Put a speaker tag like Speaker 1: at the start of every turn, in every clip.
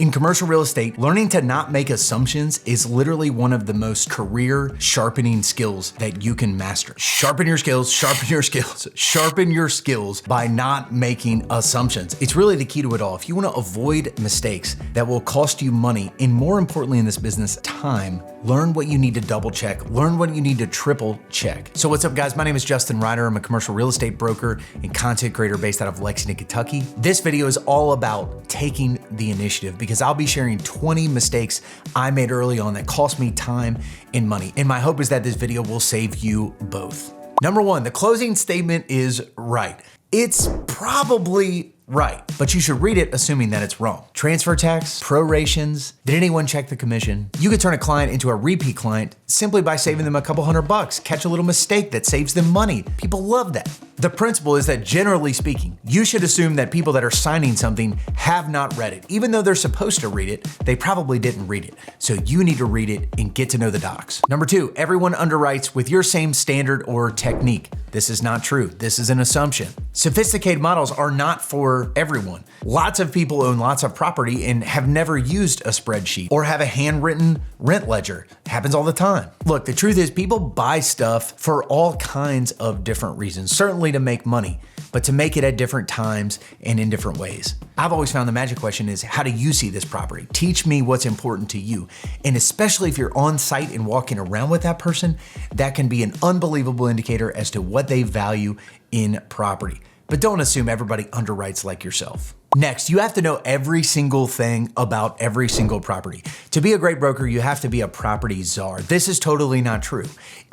Speaker 1: In commercial real estate, learning to not make assumptions is literally one of the most career sharpening skills that you can master. Sharpen your skills, sharpen your skills, sharpen your skills by not making assumptions. It's really the key to it all. If you want to avoid mistakes that will cost you money, and more importantly in this business, time, learn what you need to double check, learn what you need to triple check. So what's up guys, my name is Justin Ryder. I'm a commercial real estate broker and content creator based out of Lexington, Kentucky. This video is all about taking the initiative because I'll be sharing 20 mistakes I made early on that cost me time and money. And my hope is that this video will save you both. Number one, the closing statement is right. It's probably right, but you should read it assuming that it's wrong. Transfer tax, prorations, did anyone check the commission? You could turn a client into a repeat client simply by saving them a couple $100, catch a little mistake that saves them money. People love that. The principle is that generally speaking, you should assume that people that are signing something have not read it. Even though they're supposed to read it, they probably didn't read it. So you need to read it and get to know the docs. Number two, everyone underwrites with your same standard or technique. This is not true. This is an assumption. Sophisticated models are not for everyone. Lots of people own lots of property and have never used a spreadsheet or have a handwritten rent ledger. Happens all the time. Look, the truth is people buy stuff for all kinds of different reasons, certainly to make money, but to make it at different times and in different ways. I've always found the magic question is, how do you see this property? Teach me what's important to you. And especially if you're on site and walking around with that person, that can be an unbelievable indicator as to what they value in property. But don't assume everybody underwrites like yourself. Next, you have to know every single thing about every single property. To be a great broker, you have to be a property czar. This is totally not true.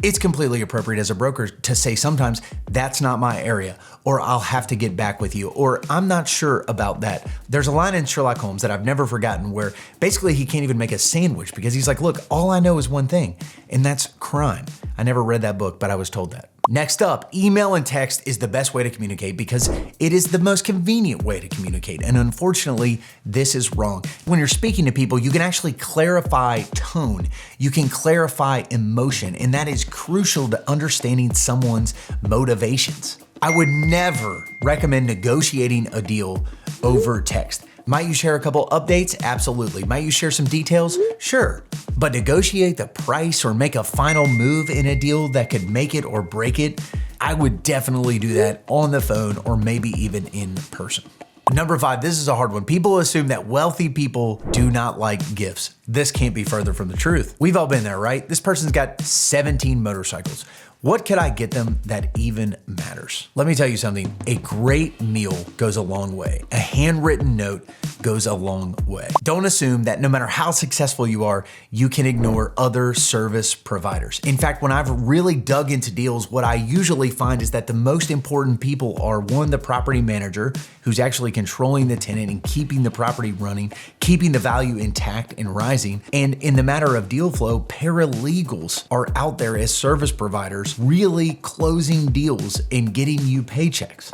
Speaker 1: It's completely appropriate as a broker to say sometimes, that's not my area, or I'll have to get back with you, or I'm not sure about that. There's a line in Sherlock Holmes that I've never forgotten where basically he can't even make a sandwich because he's like, look, all I know is one thing, and that's crime. I never read that book, but I was told that. Next up, email and text is the best way to communicate because it is the most convenient way to communicate. And unfortunately, this is wrong. When you're speaking to people, you can actually clarify tone. You can clarify emotion, and that is crucial to understanding someone's motivations. I would never recommend negotiating a deal over text. Might you share a couple updates? Absolutely. Might you share some details? Sure. But negotiate the price or make a final move in a deal that could make it or break it, I would definitely do that on the phone or maybe even in person. Number five, this is a hard one. People assume that wealthy people do not like gifts. This can't be further from the truth. We've all been there, right? This person's got 17 motorcycles. What could I get them that even matters? Let me tell you something. A great meal goes a long way. A handwritten note goes a long way. Don't assume that no matter how successful you are, you can ignore other service providers. In fact, when I've really dug into deals, what I usually find is that the most important people are one, the property manager, who's actually controlling the tenant and keeping the property running, keeping the value intact and rising. And in the matter of deal flow, paralegals are out there as service providers, really closing deals and getting you paychecks.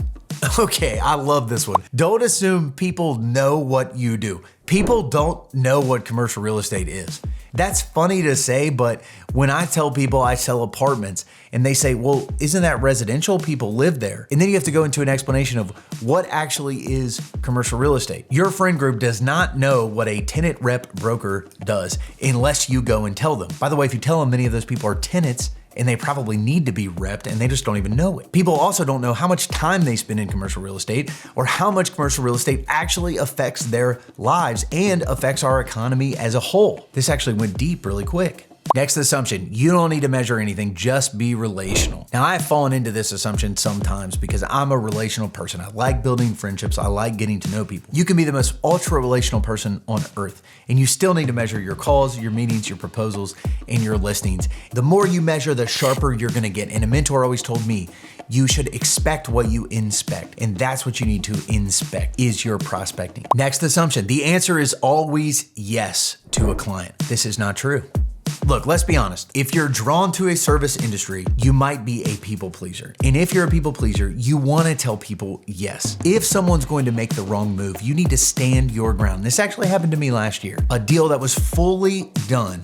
Speaker 1: Okay, I love this one. Don't assume people know what you do. People don't know what commercial real estate is. That's funny to say, but when I tell people I sell apartments and they say, well, isn't that residential? People live there. And then you have to go into an explanation of what actually is commercial real estate. Your friend group does not know what a tenant rep broker does unless you go and tell them. By the way, if you tell them many of those people are tenants, and they probably need to be repped and they just don't even know it. People also don't know how much time they spend in commercial real estate or how much commercial real estate actually affects their lives and affects our economy as a whole. This actually went deep really quick. Next assumption, you don't need to measure anything, just be relational. Now I've fallen into this assumption sometimes because I'm a relational person. I like building friendships. I like getting to know people. You can be the most ultra relational person on earth and you still need to measure your calls, your meetings, your proposals, and your listings. The more you measure, the sharper you're gonna get. And a mentor always told me, you should expect what you inspect. And that's what you need to inspect is your prospecting. Next assumption, the answer is always yes to a client. This is not true. Look, let's be honest. If you're drawn to a service industry, you might be a people pleaser. And if you're a people pleaser, you want to tell people yes. If someone's going to make the wrong move, you need to stand your ground. This actually happened to me last year. A deal that was fully done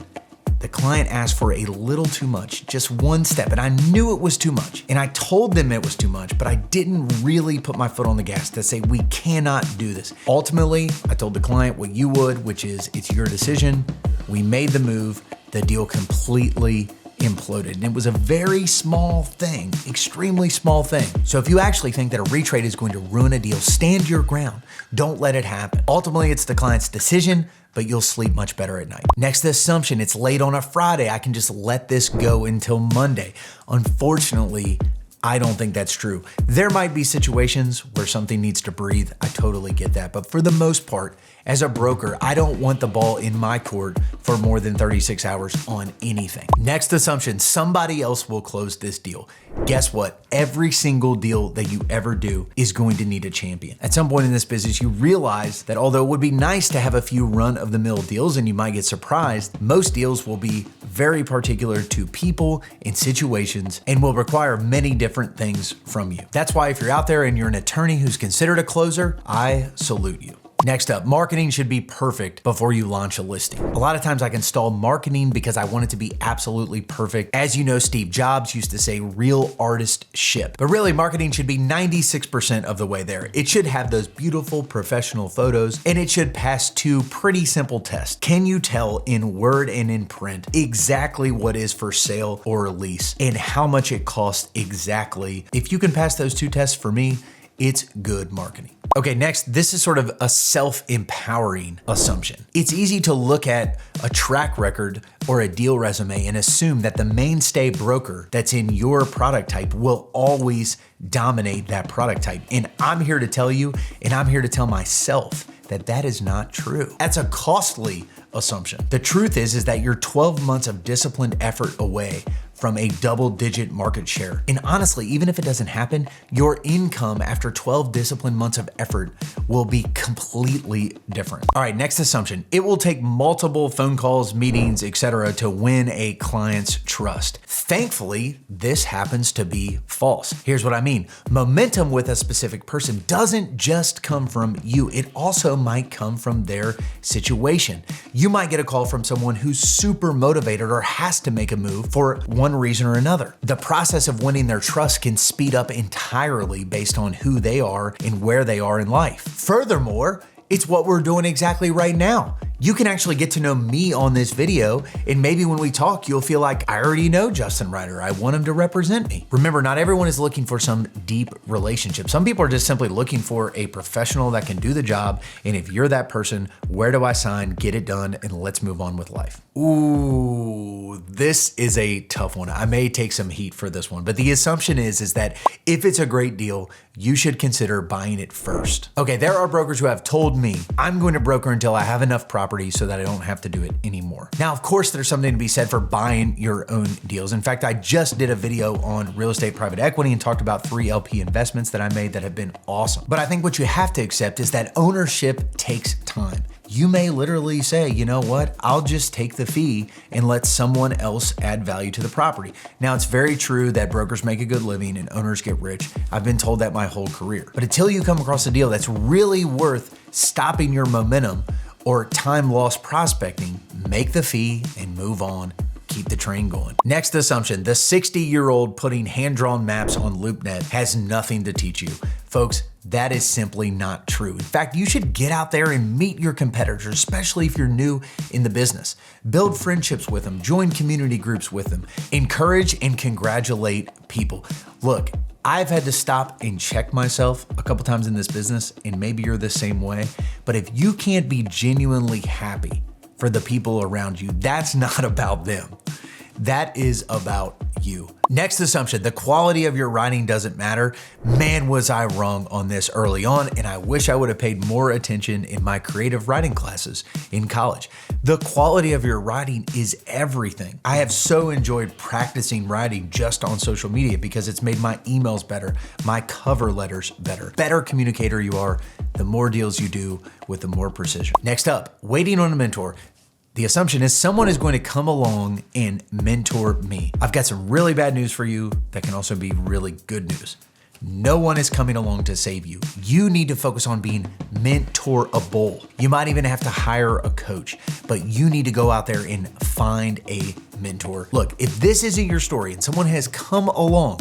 Speaker 1: the client asked for a little too much, just one step, and I knew it was too much. And I told them it was too much, but I didn't really put my foot on the gas to say, we cannot do this. Ultimately, I told the client what you would, which is, it's your decision. We made the move. The deal completely imploded. And it was a very small thing, extremely small thing. So if you actually think that a retrade is going to ruin a deal, stand your ground. Don't let it happen. Ultimately, it's the client's decision, but you'll sleep much better at night. Next, the assumption, it's late on a Friday. I can just let this go until Monday. Unfortunately, I don't think that's true. There might be situations where something needs to breathe. I totally get that. But for the most part, as a broker, I don't want the ball in my court for more than 36 hours on anything. Next assumption, somebody else will close this deal. Guess what? Every single deal that you ever do is going to need a champion. At some point in this business, you realize that although it would be nice to have a few run-of-the-mill deals and you might get surprised, most deals will be very particular to people and situations and will require many different things from you. That's why if you're out there and you're an attorney who's considered a closer, I salute you. Next up, marketing should be perfect before you launch a listing. A lot of times I can stall marketing because I want it to be absolutely perfect. As you know, Steve Jobs used to say, real artist ship. But really, marketing should be 96% of the way there. It should have those beautiful professional photos, and it should pass two pretty simple tests. Can you tell in word and in print exactly what is for sale or lease and how much it costs exactly? If you can pass those two tests, for me, it's good marketing. Okay, next, this is sort of a self-empowering assumption. It's easy to look at a track record or a deal resume and assume that the mainstay broker that's in your product type will always dominate that product type. And I'm here to tell you, and I'm here to tell myself, that that is not true. That's a costly assumption. The truth is that you're 12 months of disciplined effort away from a double-digit market share. And honestly, even if it doesn't happen, your income after 12 disciplined months of effort will be completely different. All right, next assumption. It will take multiple phone calls, meetings, etc. to win a client's trust. Thankfully, this happens to be false. Here's what I mean. Momentum with a specific person doesn't just come from you. It also might come from their situation. You might get a call from someone who's super motivated or has to make a move for one reason or another. The process of winning their trust can speed up entirely based on who they are and where they are in life. Furthermore, it's what we're doing exactly right now. You can actually get to know me on this video, and maybe when we talk, you'll feel like I already know Justin Ryder. I want him to represent me. Remember, not everyone is looking for some deep relationship. Some people are just simply looking for a professional that can do the job, and if you're that person, where do I sign? Get it done, and let's move on with life. Ooh, this is a tough one. I may take some heat for this one, but the assumption is that if it's a great deal, you should consider buying it first. Okay, there are brokers who have told me, I'm going to broker until I have enough property so that I don't have to do it anymore. Now, of course, there's something to be said for buying your own deals. In fact, I just did a video on real estate private equity and talked about 3 LP investments that I made that have been awesome. But I think what you have to accept is that ownership takes time. You may literally say, you know what, I'll just take the fee and let someone else add value to the property. Now, it's very true that brokers make a good living and owners get rich. I've been told that my whole career. But until you come across a deal that's really worth stopping your momentum or time lost prospecting, make the fee and move on. Keep the train going. Next assumption, the 60-year-old putting hand-drawn maps on LoopNet has nothing to teach you. Folks, that is simply not true. In fact, you should get out there and meet your competitors, especially if you're new in the business. Build friendships with them, join community groups with them, encourage and congratulate people. Look, I've had to stop and check myself a couple times in this business, and maybe you're the same way, but if you can't be genuinely happy for the people around you, that's not about them. That is about you. Next assumption, the quality of your writing doesn't matter. Man, was I wrong on this early on, and I wish I would have paid more attention in my creative writing classes in college. The quality of your writing is everything. I have so enjoyed practicing writing just on social media because it's made my emails better, my cover letters better. Better communicator you are, the more deals you do with the more precision. Next up, waiting on a mentor. The assumption is someone is going to come along and mentor me. I've got some really bad news for you that can also be really good news. No one is coming along to save you. You need to focus on being mentorable. You might even have to hire a coach, but you need to go out there and find a mentor. Look, if this isn't your story and someone has come along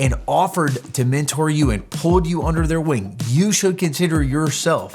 Speaker 1: and offered to mentor you and pulled you under their wing, you should consider yourself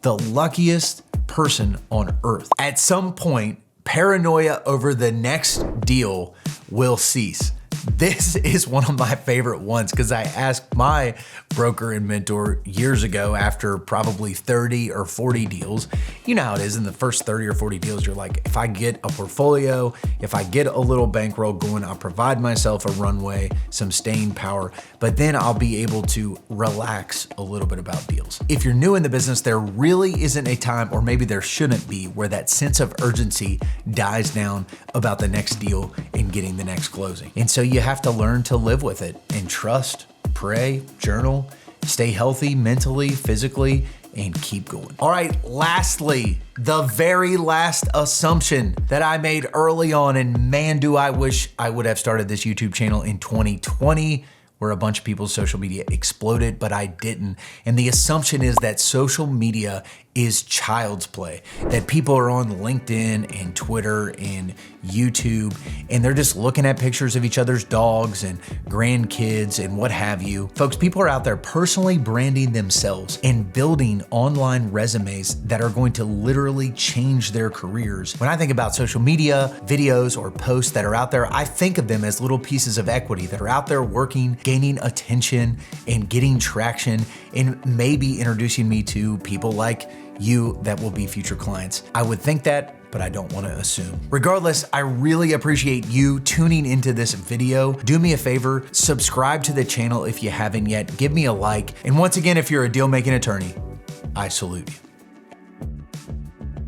Speaker 1: the luckiest person on earth. At some point, paranoia over the next deal will cease. This is one of my favorite ones because I asked my broker and mentor years ago after probably 30 or 40 deals. You know how it is in the first 30 or 40 deals, you're like, if I get a portfolio, if I get a little bankroll going, I'll provide myself a runway, some staying power, but then I'll be able to relax a little bit about deals. If you're new in the business, there really isn't a time, or maybe there shouldn't be, where that sense of urgency dies down about the next deal and getting the next closing. And so you have to learn to live with it and trust, pray, journal, stay healthy mentally, physically, and keep going. All right, lastly, the very last assumption that I made early on, and man, do I wish I would have started this YouTube channel in 2020, where a bunch of people's social media exploded, but I didn't. And the assumption is that social media is child's play, that people are on LinkedIn and Twitter and YouTube, and they're just looking at pictures of each other's dogs and grandkids and what have you. Folks, people are out there personally branding themselves and building online resumes that are going to literally change their careers. When I think about social media, videos, or posts that are out there, I think of them as little pieces of equity that are out there working, gaining attention, and getting traction, and maybe introducing me to people like you that will be future clients. I would think that, but I don't want to assume. Regardless, I really appreciate you tuning into this video. Do me a favor, subscribe to the channel if you haven't yet, give me a like, and once again, if you're a deal-making attorney, I salute you.